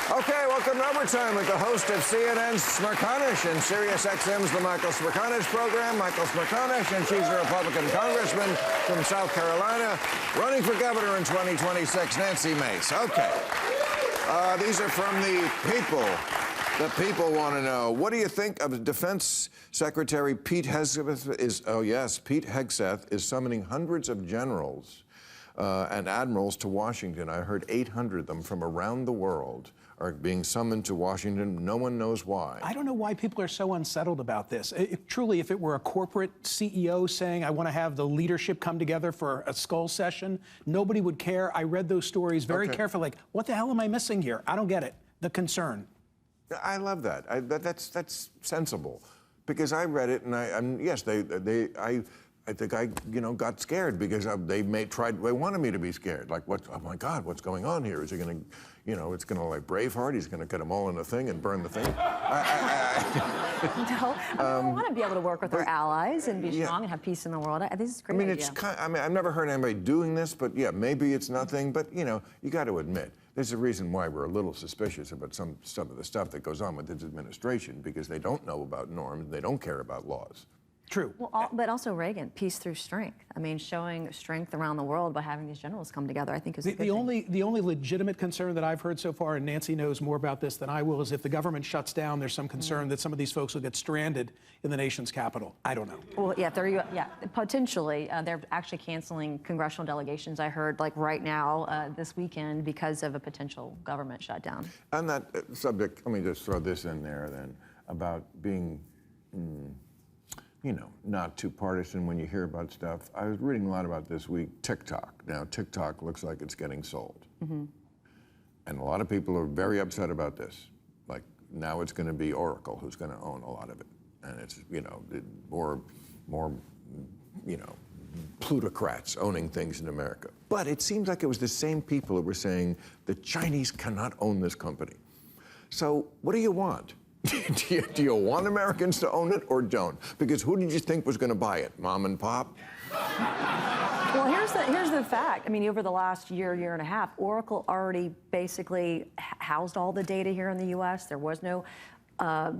Okay, welcome to Overtime with the host of CNN's Smerconish and SiriusXM's The Michael Smerconish Program, Michael Smerconish, and she's a Republican congressman from South Carolina, running for governor in 2026, Nancy Mace. Okay. These are from the people. The people want to know, what do you think of Defense Secretary Pete Hegseth Pete Hegseth is summoning hundreds of generals and admirals to Washington. I heard 800 of them from around the world are being summoned to Washington. No one knows why. I don't know why people are so unsettled about this. Truly, if it were a corporate CEO saying, I want to have the leadership come together for a skull session, nobody would care. I read those stories very carefully, like, what the hell am I missing here? I don't get it. The concern. I love that. That's sensible, because I read it and I think I got scared because they wanted me to be scared. Like, what? Oh my God, what's going on here? Is he going to, it's going to like Braveheart? He's going to get them all in a thing and burn the thing. No, we want to be able to work with our allies and be strong and have peace in the world. This is a great idea. I've never heard anybody doing this, but yeah, maybe it's nothing. But you got to admit, there's a reason why we're a little suspicious about some of the stuff that goes on with this administration, because they don't know about norms, they don't care about laws. True. Well, but also Reagan, peace through strength. I mean, showing strength around the world by having these generals come together, I think is a good thing. The only legitimate concern that I've heard so far, and Nancy knows more about this than I will, is if the government shuts down, there's some concern that some of these folks will get stranded in the nation's capital. I don't know. Well, yeah, potentially. They're actually canceling congressional delegations, I heard, like right now, this weekend, because of a potential government shutdown. On that subject, let me just throw this in there then, about being not too partisan when you hear about stuff. I was reading a lot about this week, TikTok. Now, TikTok looks like it's getting sold. Mm-hmm. And a lot of people are very upset about this. Like, now it's going to be Oracle who's going to own a lot of it. And it's, more plutocrats owning things in America. But it seems like it was the same people who were saying the Chinese cannot own this company. So what do you want? Do you want Americans to own it or don't? Because who did you think was going to buy it? Mom and pop? Well, here's the fact. I mean, over the last year and a half, Oracle already basically housed all the data here in the U.S. There was no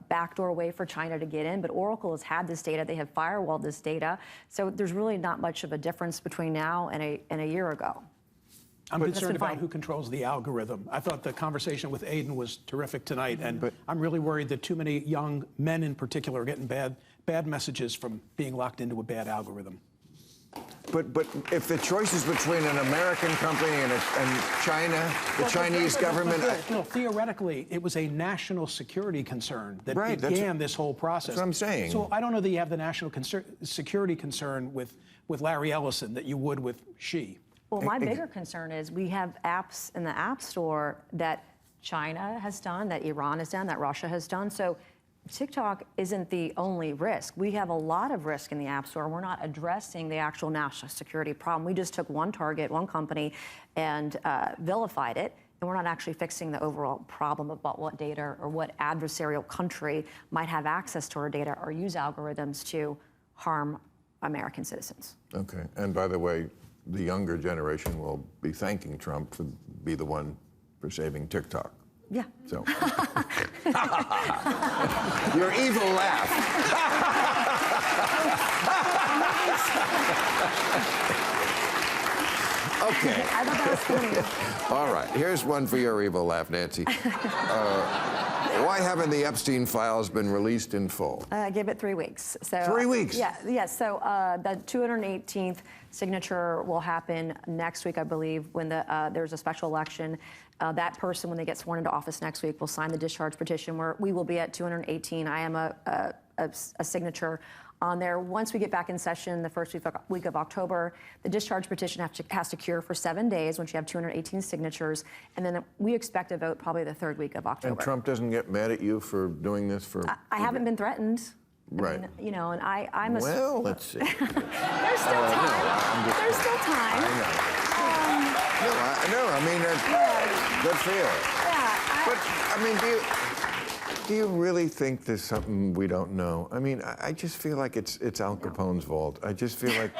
backdoor way for China to get in, but Oracle has had this data. They have firewalled this data. So there's really not much of a difference between now and a year ago. I'm concerned about who controls the algorithm. I thought the conversation with Aiden was terrific tonight, and I'm really worried that too many young men in particular are getting bad messages from being locked into a bad algorithm. But if the choice is between an American company and China, the Chinese government... No, theoretically, it was a national security concern that began this whole process. That's what I'm saying. So I don't know that you have the national security concern with Larry Ellison that you would with Xi. Well, my bigger concern is we have apps in the App Store that China has done, that Iran has done, that Russia has done. So TikTok isn't the only risk. We have a lot of risk in the App Store. We're not addressing the actual national security problem. We just took one target, one company, and vilified it. And we're not actually fixing the overall problem about what data or what adversarial country might have access to our data or use algorithms to harm American citizens. Okay. And by the way, the younger generation will be thanking Trump to be the one for saving TikTok. Yeah. So, your evil laugh. Okay. I thought that was funny. All right. Here's one for your evil laugh, Nancy. Why haven't the Epstein files been released in full? Give it 3 weeks. So 3 weeks? Yeah. So the 218th signature will happen next week, I believe, when there's a special election. That person, when they get sworn into office next week, will sign the discharge petition, where we will be at 218. I am a signature on there. Once we get back in session the first week of October, the discharge petition has to cure for 7 days once you have 218 signatures, and then we expect a vote probably the third week of October. And Trump doesn't get mad at you for doing this for... I haven't been threatened. Right. I mean, and I'm a... Well, let's see. There's still time. There's still time. I know. I mean, good for you. Yeah. But, I mean, Do you really think there's something we don't know? I mean, I just feel like it's Al Capone's vault. I just feel like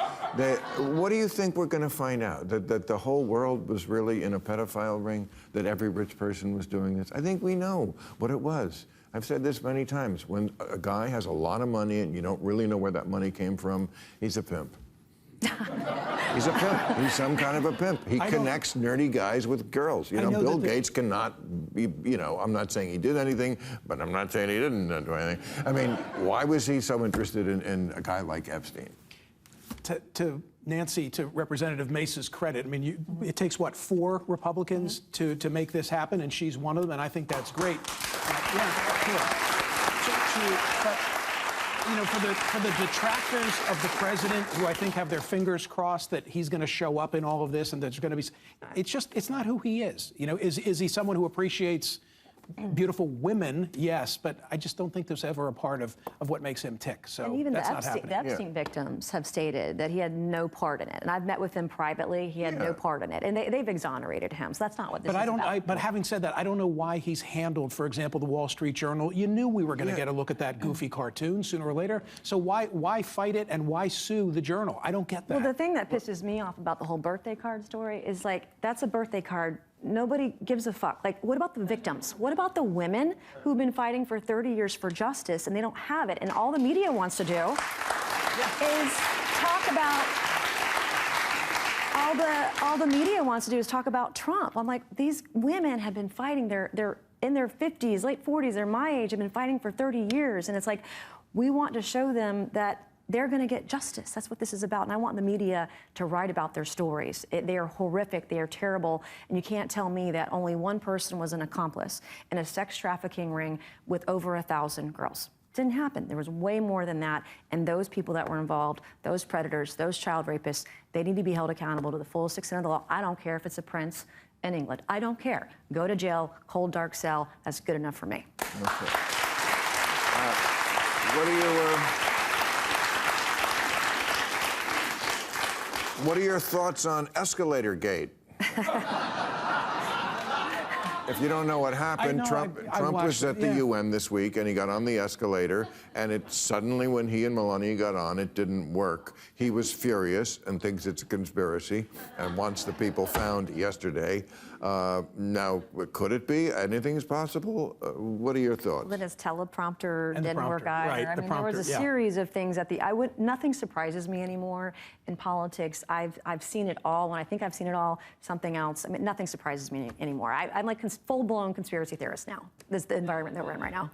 what do you think we're going to find out? That the whole world was really in a pedophile ring? That every rich person was doing this? I think we know what it was. I've said this many times. When a guy has a lot of money and you don't really know where that money came from, he's a pimp. He's a pimp. He's some kind of a pimp. He connects nerdy guys with girls. You know, Bill Gates cannot be, you know, I'm not saying he did anything, but I'm not saying he didn't do anything. I mean, why was he so interested in a guy like Epstein? To Nancy, to Representative Mace's credit, I mean, it takes, what, 4 Republicans to make this happen, and she's one of them, and I think that's great. Yeah, sure. But, you know, for the detractors of the president, who I think have their fingers crossed that he's going to show up in all of this and there's going to be, it's not who he is. You know, is he someone who appreciates beautiful women? Yes, but I just don't think there's ever a part of what makes him tick. So and even that's the Epstein victims have stated that he had no part in it. And I've met with him privately. He had no part in it. And they've exonerated him. So that's not what this is about. But having said that, I don't know why he's handled, for example, the Wall Street Journal. You knew we were going to get a look at that goofy cartoon sooner or later. So why fight it and why sue the Journal? I don't get that. Well, the thing that pisses me off about the whole birthday card story is, like, that's a birthday card. Nobody gives a fuck. Like, what about the victims? What about the women who've been fighting for 30 years for justice and they don't have it? And all the media wants to do is talk about, all the media wants to do is talk about Trump. I'm like, these women have been fighting, they're in their 50s, late 40s, they're my age, have been fighting for 30 years. And it's like, we want to show them that they're going to get justice. That's what this is about. And I want the media to write about their stories. They are horrific. They are terrible. And you can't tell me that only one person was an accomplice in a sex trafficking ring with over 1,000 girls. It didn't happen. There was way more than that. And those people that were involved, those predators, those child rapists, they need to be held accountable to the fullest extent of the law. I don't care if it's a prince in England. I don't care. Go to jail, cold, dark cell. That's good enough for me. Okay. What do you... What are your thoughts on Escalator Gate? If you don't know what happened, Trump was at the UN this week, and he got on the escalator, and it suddenly, when he and Melania got on, it didn't work. He was furious and thinks it's a conspiracy, and wants the people found yesterday. Now, could it be? Anything is possible? What are your thoughts? That his teleprompter didn't work either. Right, I mean, there was a series of things at the. Nothing surprises me anymore in politics. I've seen it all. When I think I've seen it all, something else. I mean, nothing surprises me anymore. I'm like full-blown conspiracy theorist now. This is the environment that we're in right now.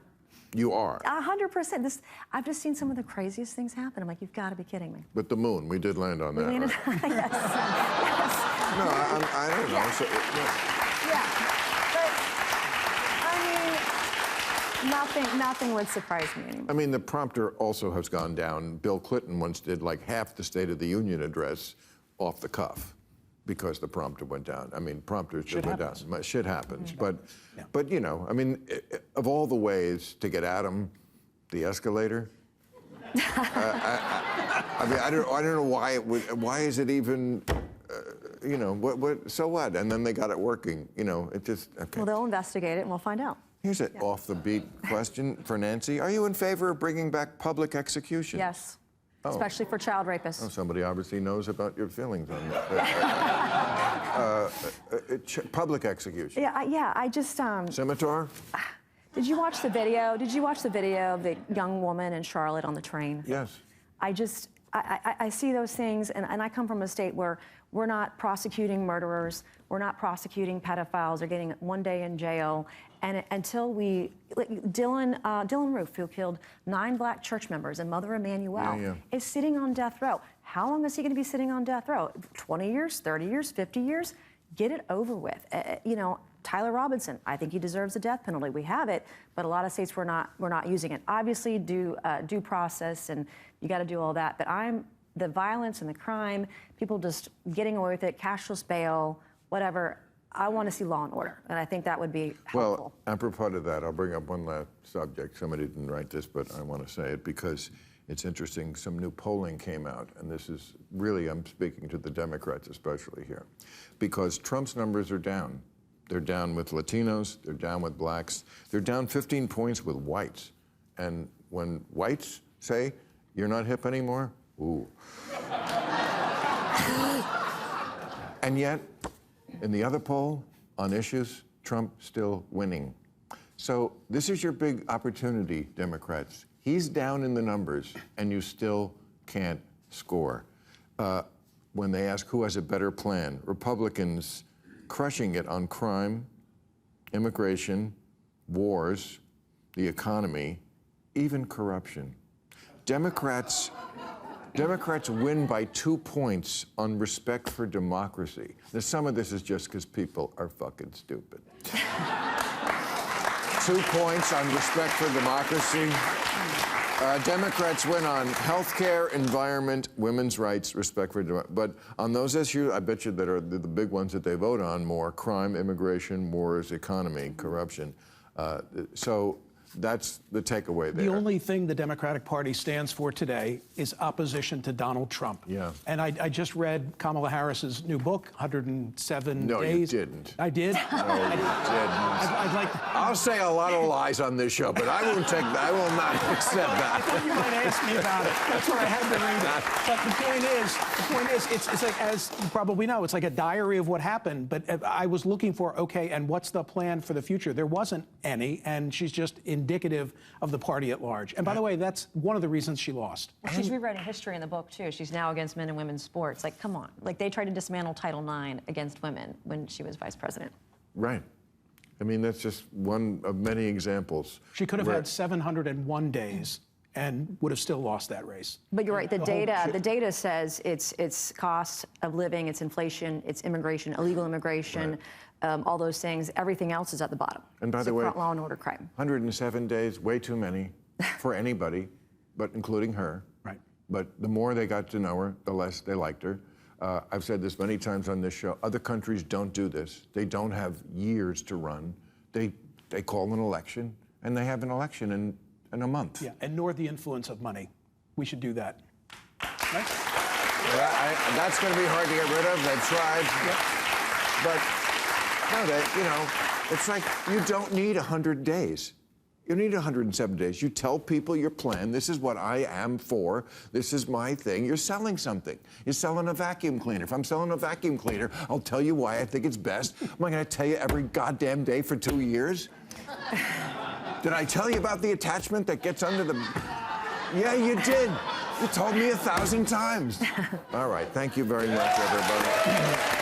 You are? 100%. I've just seen some of the craziest things happen. I'm like, you've got to be kidding me. But the moon, we did land on that, right? Yes. No, I don't know. Yeah. So, But, I mean, nothing would surprise me anymore. I mean, the prompter also has gone down. Bill Clinton once did like half the State of the Union address off the cuff because the prompter went down. I mean, prompters just went down. Shit happens. But you know, I mean, of all the ways to get at him, the escalator. I mean, I don't know why it would. Why is it even? You know, what? So what? And then they got it working. You know, it just okay. Well, they'll investigate it, and we'll find out. Here's an off-the-beat question for Nancy. Are you in favor of bringing back public execution? Yes. Especially for child rapists. Oh, somebody obviously knows about your feelings on that. Public execution. Yeah, I just... Scimitar? Did you watch the video? Did you watch the video of the young woman in Charlotte on the train? Yes. I see those things, and I come from a state where we're not prosecuting murderers, we're not prosecuting pedophiles, they're getting 1 day in jail, and until we, like Dylan Roof, who killed 9 black church members and Mother Emanuel, is sitting on death row. How long is he going to be sitting on death row? 20 years, 30 years, 50 years? Get it over with. You know, Tyler Robinson, I think he deserves the death penalty. We have it, but a lot of states we're not using it. Obviously, due process, and you got to do all that. But the violence and the crime, people just getting away with it, cashless bail, whatever. I want to see law and order, and I think that would be helpful. Well, apropos to that, I'll bring up one last subject. Somebody didn't write this, but I want to say it because it's interesting. Some new polling came out, and this is really, I'm speaking to the Democrats especially here, because Trump's numbers are down. They're down with Latinos. They're down with blacks. They're down 15 points with whites. And when whites say, you're not hip anymore, ooh. And yet, in the other poll, on issues, Trump still winning. So this is your big opportunity, Democrats. He's down in the numbers, and you still can't score. When they ask who has a better plan, Republicans crushing it on crime, immigration, wars, the economy, even corruption. Democrats win by 2 points on respect for democracy. Now, some of this is just because people are fucking stupid. 2 points on respect for democracy. Democrats win on health care, environment, women's rights, respect for democracy. But on those issues, I bet you that are the big ones that they vote on more: crime, immigration, wars, economy, corruption. So that's the takeaway there. The only thing the Democratic Party stands for today is opposition to Donald Trump. Yeah. And I just read Kamala Harris's new book, 107 No, Days. you didn't. I did? No, you didn't. I'd like I'll say a lot of lies on this show, but I won't take that. I will not accept I that. thought you might ask me about it. That's what I had to read it. But the point is, it's like, as you probably know, it's like a diary of what happened. But I was looking for, okay, and what's the plan for the future? There wasn't any, and she's just indicative of the party at large. And by the way, that's one of the reasons she lost. Well, she's rewriting history in the book, too. She's now against men and women's sports. Like, come on. Like, they tried to dismantle Title IX against women when she was vice president. Right. I mean, that's just one of many examples. She could have had 701 days and would have still lost that race. But you're right. The data says it's cost of living, it's inflation, it's immigration, illegal immigration, all those things. Everything else is at the bottom. And by the way, law and order crime. 107 days, way too many for anybody, but including her. Right. But the more they got to know her, the less they liked her. I've said this many times on this show. Other countries don't do this. They don't have years to run. They call an election, and they have an election in a month. Yeah, and nor the influence of money. We should do that. Right? That's going to be hard to get rid of. They've tried. Yep. But no, it's like you don't need 100 days. You need 107 days. You tell people your plan. This is what I am for. This is my thing. You're selling something. You're selling a vacuum cleaner. If I'm selling a vacuum cleaner, I'll tell you why I think it's best. Am I going to tell you every goddamn day for 2 years? Did I tell you about the attachment that gets under the... Yeah, you did. You told me 1,000 times. All right. Thank you very much, everybody.